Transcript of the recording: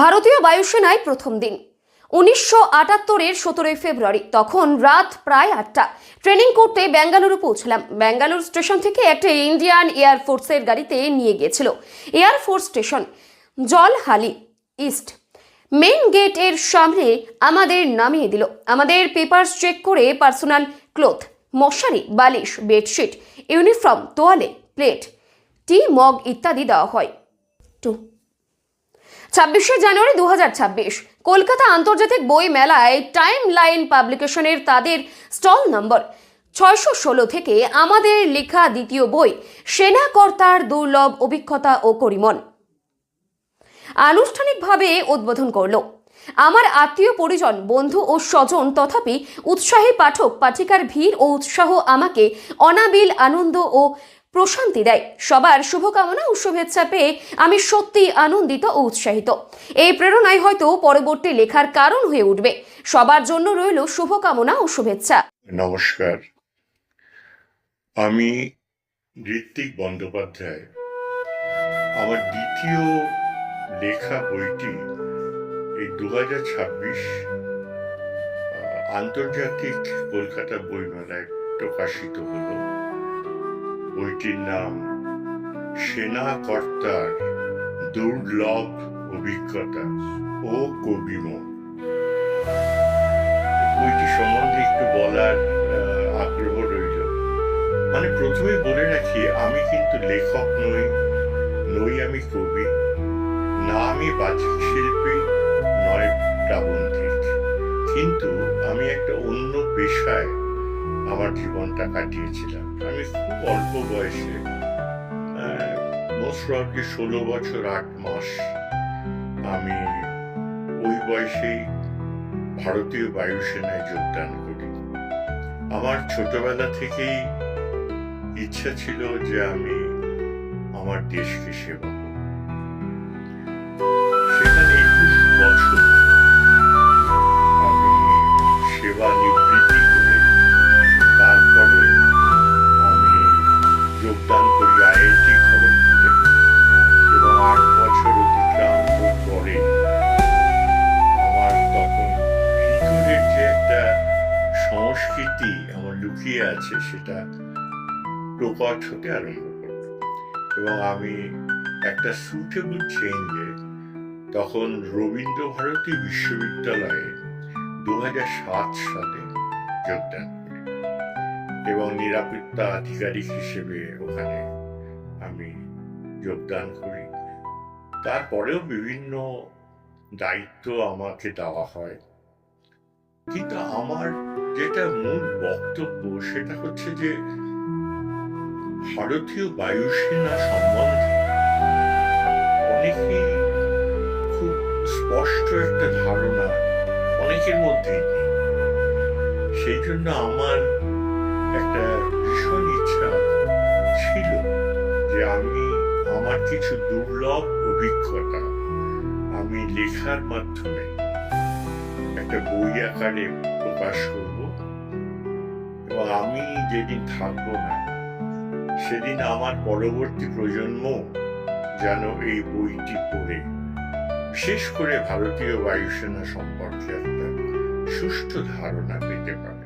ভারতীয় বায়ুসেনায় প্রথম দিন 1978-এর 17 ফেব্রুয়ারি। তখন রাত প্রায় 8টা। ট্রেনিং করতে বেঙ্গালুরু পৌঁছলাম। বেঙ্গালুরু স্টেশন থেকে একটা ইন্ডিয়ান এয়ারফোর্সের গাড়িতে নিয়ে গিয়েছিল। এয়ারফোর্স স্টেশন জলহালি ইস্ট মেন গেটের সামনে আমাদের নামিয়ে দিল। আমাদের পেপারস চেক করে পার্সোনাল ক্লোথ, মশারি, বালিশ, বেডশিট, ইউনিফর্ম, তোয়ালে, প্লেট, টি মগ ইত্যাদি দেওয়া হয়। 26শে জানুয়ারি 2026 কলকাতা আন্তর্জাতিক বই মেলায় টাইম লাইন পাবলিকেশনের তাদের স্টল নম্বর 616 থেকে আমাদের লেখা দ্বিতীয় বই সেনা কর্তার দুর্লভ অভিজ্ঞতা ও করিমন আনুষ্ঠানিকভাবে উদ্বোধন করল। আমার আত্মীয় পরিজন, বন্ধু ও স্বজন, তথাপি উৎসাহী পাঠক পাঠিকার ভিড় ও উৎসাহ আমাকে অনাবিল আনন্দ ও প্রশান্তি দেয়। সবার শুভকামনা ও শুভেচ্ছা পেয়ে আমি সত্যি আনন্দিত ও উৎসাহিত। এই প্রেরণাই হয়তো পরবর্তী লেখার কারণ হয়ে উঠবে। সবার জন্য রইল শুভকামনা ও শুভেচ্ছা। নমস্কার, আমি ঋত্বিক বন্দ্যোপাধ্যায়। আমার দ্বিতীয় লেখা বইটি এই 2026 আন্তর্জাতিক কলকাতা বইমেলায় প্রকাশিত হল। বইটির নাম সেনা কর্তার দুর্লভ অভিজ্ঞতা ও কবিমন। বইটি সম্বন্ধে একটু বলার আগ্রহ রইল। প্রথমে বলে রাখি, আমি কিন্তু লেখক নই আমি কবি, না আমি বাচিক শিল্পী, নয় প্রাবন্ধিক। কিন্তু আমি একটা অন্য পেশায় আমার জীবনটা কাটিয়েছিলাম। আমি খুব অল্প বয়সে, মোস্ট প্রবাবলি 16 বছর 8 মাস, আমি ওই বয়সেই ভারতীয় বায়ুসেনায় যোগদান করি। আমার ছোটবেলা থেকেই ইচ্ছা ছিল যে আমি আমার দেশকে সেবা করব। সেখানে 21 বছর আমি সেবা নিবৃত্তি করে তারপরে আমি যোগদান করি IIT খড়গপুরে, এবং 8 বছর অতিক্রান্ত পরে আমার তখন ভিতরের যে একটা সংস্কৃতি আমার লুকিয়ে আছে সেটা প্রকট হতে আরম্ভ করল, এবং আমি একটা সুটেবল চেঞ্জে তখন রবীন্দ্রভারতী বিশ্ববিদ্যালয়ে 2007 সালে যোগদান করি, এবং নিরাপত্তা আধিকারিক হিসেবে ওখানে আমি যোগদান করি। তারপরেও বিভিন্ন দায়িত্ব আমাকে দেওয়া হয়, কিন্তু আমার যেটা মূল বক্তব্য সেটা হচ্ছে যে ভারতীয় বায়ুসেনা সম্বন্ধে অনেকেই খুব স্পষ্ট একটা ধারণা অনেকের মধ্যেই নেই। সেই জন্য আমার একটা ভীষণ ইচ্ছা ছিল যে আমি আমার কিছু দুর্লভ অভিজ্ঞতা আমি লেখার মাধ্যমে একটা বই আকারে প্রকাশ করব, এবং আমি যেদিন থাকবো না সেদিন আমার পরবর্তী প্রজন্ম যেন এই বইটি পড়ে বিশেষ করে ভারতীয় বায়ুসেনা সম্পর্কে একটা সুষ্ঠু ধারণা পেতে পারে।